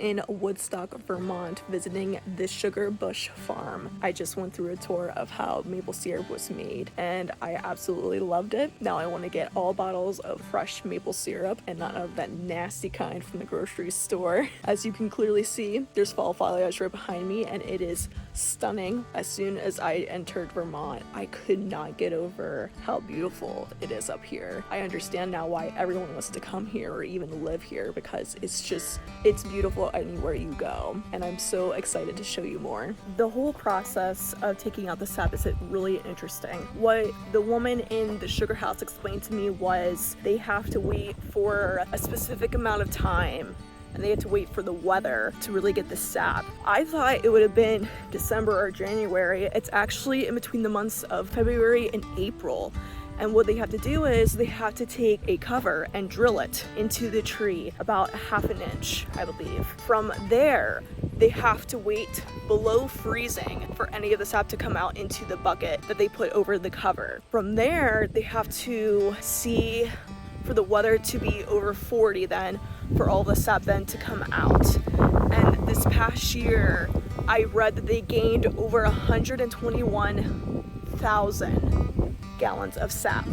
in Woodstock, Vermont, visiting the Sugar Bush Farm. I just went through a tour of how maple syrup was made, and I absolutely loved it. Now I want to get all bottles of fresh maple syrup and not of that nasty kind from the grocery store. As you can clearly see, there's fall foliage right behind me, and it is stunning. As soon as I entered Vermont, I could not get over how beautiful it is up here. I understand now why everyone wants to come here or even live here, because it's beautiful anywhere you go, and I'm so excited to show you more. The whole process of taking out the sap is really interesting. What the woman in the sugar house explained to me was they have to wait for a specific amount of time, and they had to wait for the weather to really get the sap. I thought it would have been December or January. It's actually in between the months of February and April. And what they have to do is they have to take a cover and drill it into the tree about 1/2 inch, I believe. From there, they have to wait below freezing for any of the sap to come out into the bucket that they put over the cover. From there, they have to see for the weather to be over 40 then, for all the sap then to come out. And this past year, I read that they gained over 121,000 gallons of sap.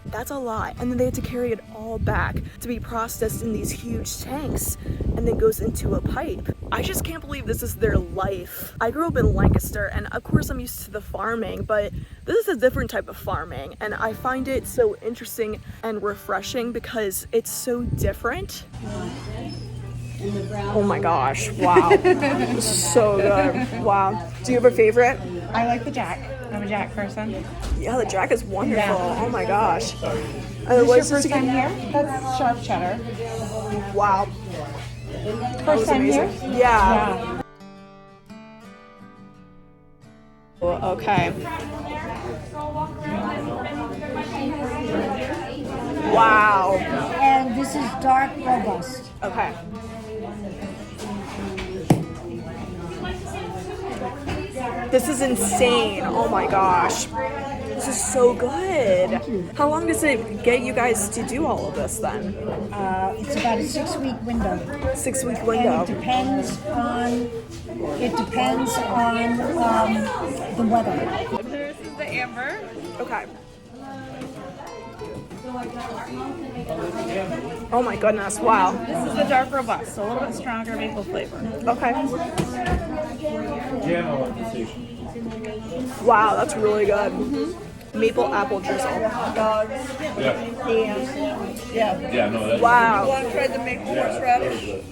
That's a lot. And then they had to carry it all back to be processed in these huge tanks and then goes into a pipe. I just can't believe this is their life. I grew up in Lancaster, and of course I'm used to the farming, but this is a different type of farming, and I find it so interesting and refreshing because it's so different. Oh my gosh, wow. So good. Wow. Do you have a favorite? I like the Jack. I'm a Jack person. Yeah, the Jack is wonderful. Yeah. Oh my gosh. Is this your first time here? That's sharp cheddar. Wow. First time here? Yeah. Okay. Wow. And this is dark robust. Okay. This is insane. Oh my gosh. This is so good. How long does it get you guys to do all of this then? It's about a 6-week window. 6-week And window. it depends on the weather. This is the amber. Okay. Oh my goodness, wow. This is the dark robust, so a little bit stronger maple flavor. Okay. Wow, that's really good. Maple apple drizzle. Yeah, no, that's Wow. Want to try the maple horseradish?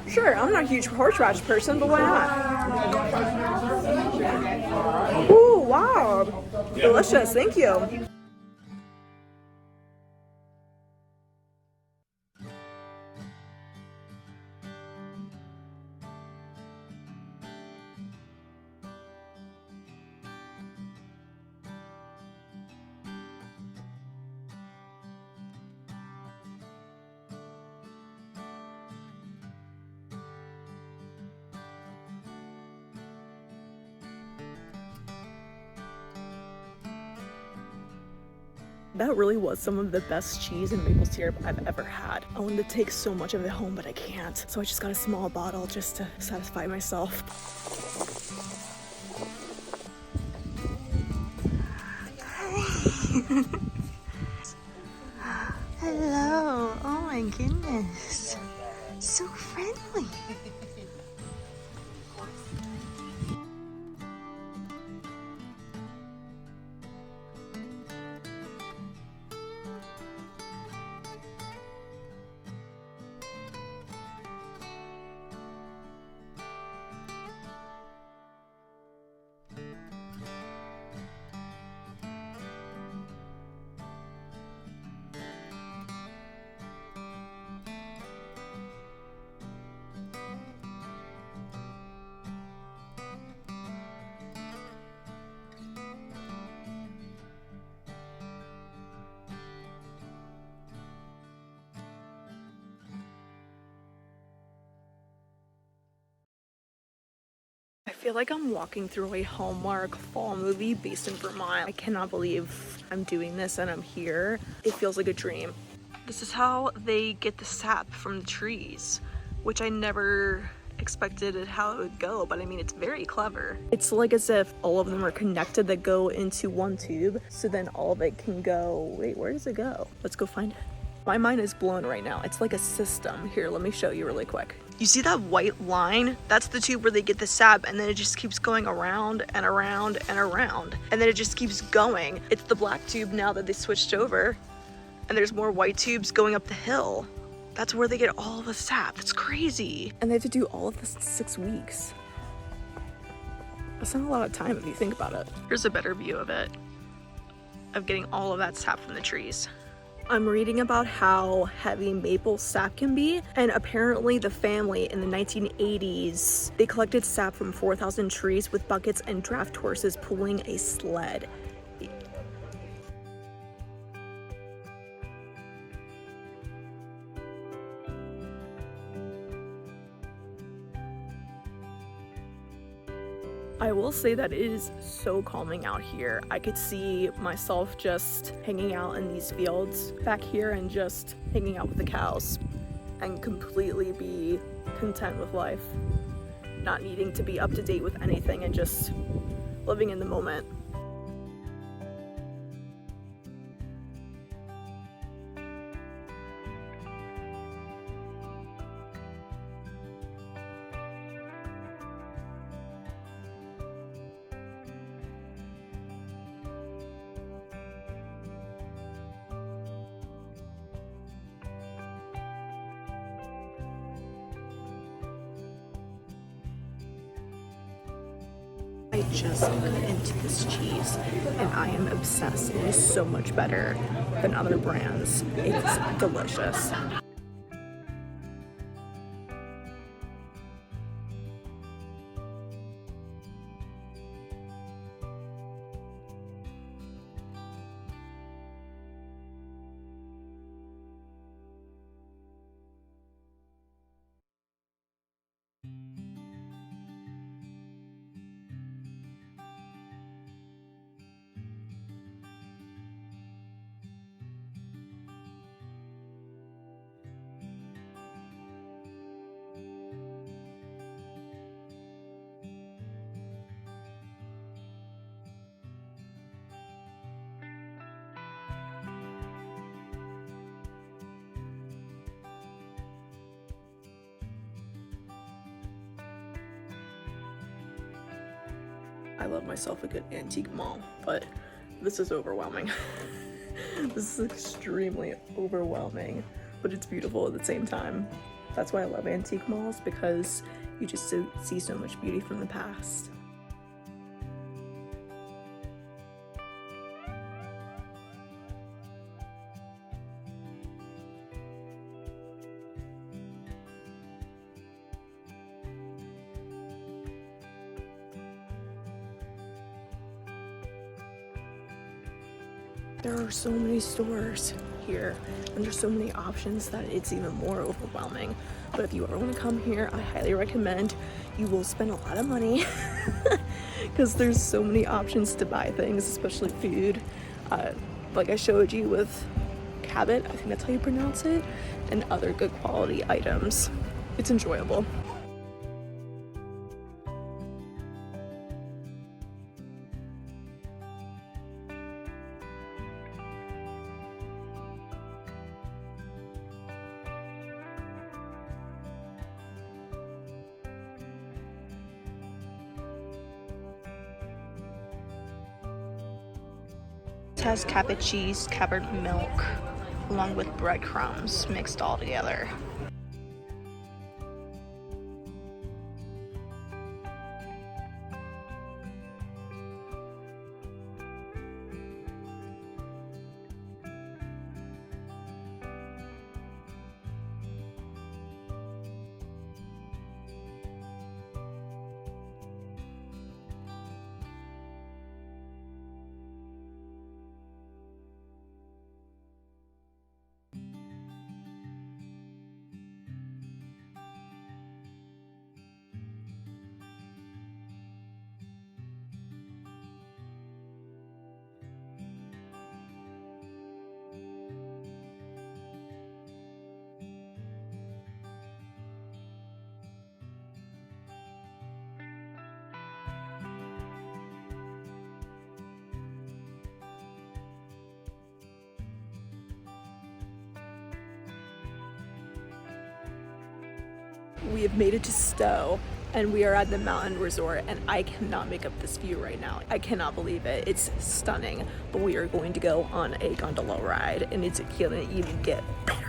Sure, I'm not a huge horseradish person, but why not? Ooh, wow. Delicious, thank you. That really was some of the best cheese and maple syrup I've ever had. I wanted to take so much of it home, but I can't. So I just got a small bottle just to satisfy myself. Hello. Oh my goodness. So friendly. I feel like I'm walking through a Hallmark fall movie based in Vermont. I cannot believe I'm doing this and I'm here. It feels like a dream. This is how they get the sap from the trees, which I never expected how it would go, but I mean, it's very clever. It's like as if all of them are connected that go into one tube, so then all of it can go, wait, where does it go? Let's go find it. My mind is blown right now. It's like a system. Here, let me show you really quick. You see that white line? That's the tube where they get the sap, and then it just keeps going around and around and around, and then it just keeps going. It's the black tube now that they switched over, and there's more white tubes going up the hill. That's where they get all the sap. That's crazy. And they have to do all of this in 6 weeks. That's not a lot of time if you think about it. Here's a better view of it, of getting all of that sap from the trees. I'm reading about how heavy maple sap can be, and apparently the family in the 1980s, they collected sap from 4,000 trees with buckets and draft horses pulling a sled. I will say that it is so calming out here. I could see myself just hanging out in these fields back here and just hanging out with the cows and completely be content with life, not needing to be up to date with anything and just living in the moment. I just got into this cheese and I am obsessed. It is so much better than other brands. It's delicious. I love myself a good antique mall, but this is overwhelming. This is extremely overwhelming, but it's beautiful at the same time. That's why I love antique malls, because you just see so much beauty from the past. There are so many stores here and there's so many options that it's even more overwhelming. But if you ever want to come here, I highly recommend. You will spend a lot of money because there's so many options to buy things, especially food. Like I showed you with Cabot, I think that's how you pronounce it, and other good quality items. It's enjoyable. It has Cabot cheese, Cabot milk, along with breadcrumbs mixed all together. We have made it to Stowe and we are at the mountain resort, and I cannot make up this view right now. I cannot believe it. It's stunning. But we are going to go on a gondola ride, and it's gonna even get better.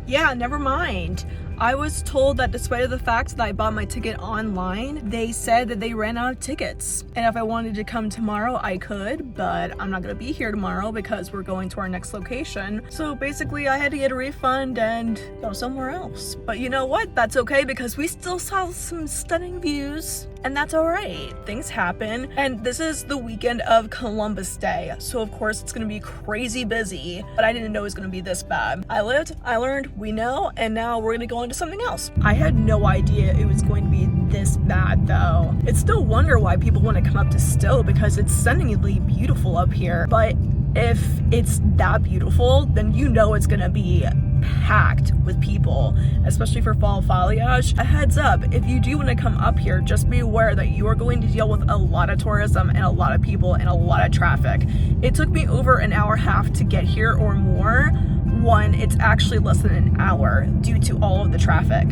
Yeah, never mind. I was told that despite of the fact that I bought my ticket online, they said that they ran out of tickets. And if I wanted to come tomorrow, I could, but I'm not gonna be here tomorrow because we're going to our next location. So basically I had to get a refund and go somewhere else. But you know what? That's okay because we still saw some stunning views. And that's all right. Things happen. And this is the weekend of Columbus Day. So of course it's gonna be crazy busy, but I didn't know it was gonna be this bad. I lived, I learned, we know, and now we're gonna go into something else. I had no idea it was going to be this bad though. It's still wonder why people want to come up to Stowe because it's stunningly beautiful up here. But if it's that beautiful, then you know it's gonna be packed with people, especially for fall foliage. A heads up, if you do want to come up here, just be aware that you are going to deal with a lot of tourism and a lot of people and a lot of traffic. It took me over an hour and a half to get here or more. One, it's actually less than an hour due to all of the traffic.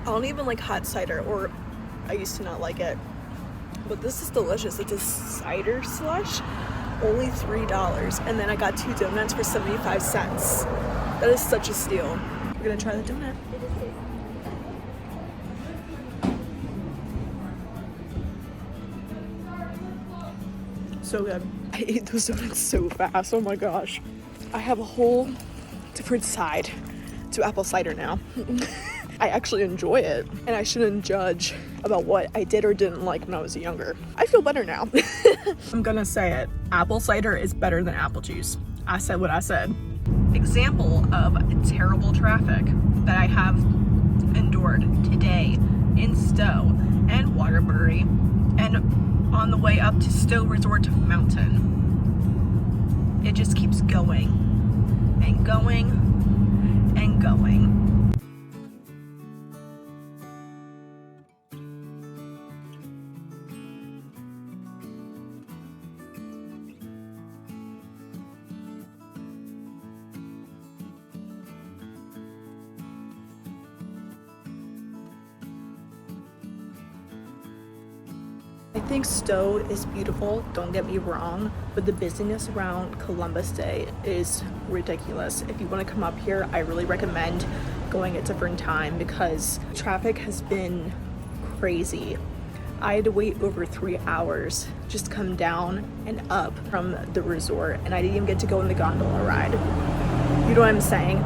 I don't even like hot cider, or I used to not like it, but this is delicious. It's a cider slush, only $3, and then I got 2 donuts for 75 cents. That is such a steal. We're gonna try the donut. So good. I ate those donuts so fast. Oh my gosh. I have a whole different side to apple cider now. I actually enjoy it, and I shouldn't judge about what I did or didn't like when I was younger. I feel better now. I'm gonna say it. Apple cider is better than apple juice. I said what I said. Example of terrible traffic that I have endured today in Stowe and Waterbury and on the way up to Stowe Resort Mountain. It just keeps going and going and going. think Stowe is beautiful, don't get me wrong, but the busyness around Columbus Day is ridiculous. If you want to come up here, I really recommend going at a different time because traffic has been crazy. I had to wait over 3 hours just to come down and up from the resort, and I didn't even get to go on the gondola ride. You know what I'm saying?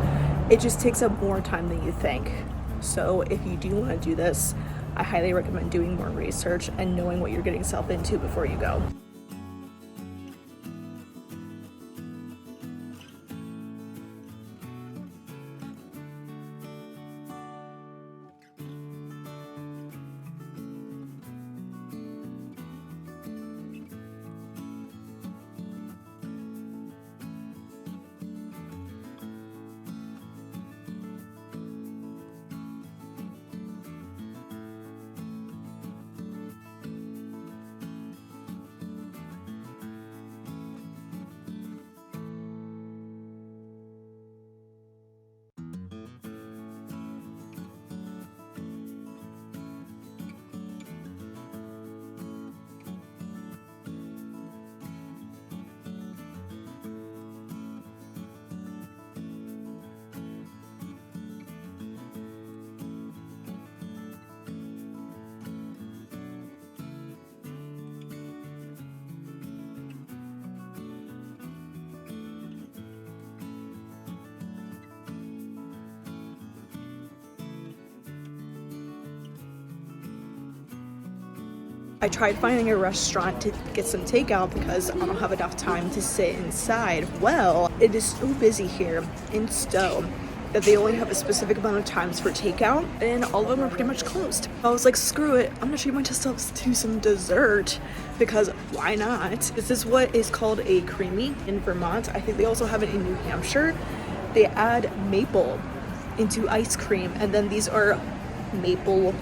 It just takes up more time than you think. So if you do want to do this, I highly recommend doing more research and knowing what you're getting yourself into before you go. I tried finding a restaurant to get some takeout because I don't have enough time to sit inside. Well, it is so busy here in Stowe that they only have a specific amount of times for takeout, and all of them are pretty much closed. I was like, screw it, I'm gonna treat myself to some dessert because why not? This is what is called a creamy in Vermont. I think they also have it in New Hampshire. They add maple into ice cream, and then these are maple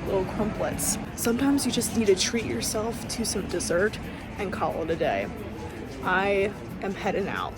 little crumplets. Sometimes you just need to treat yourself to some dessert and call it a day. I am heading out.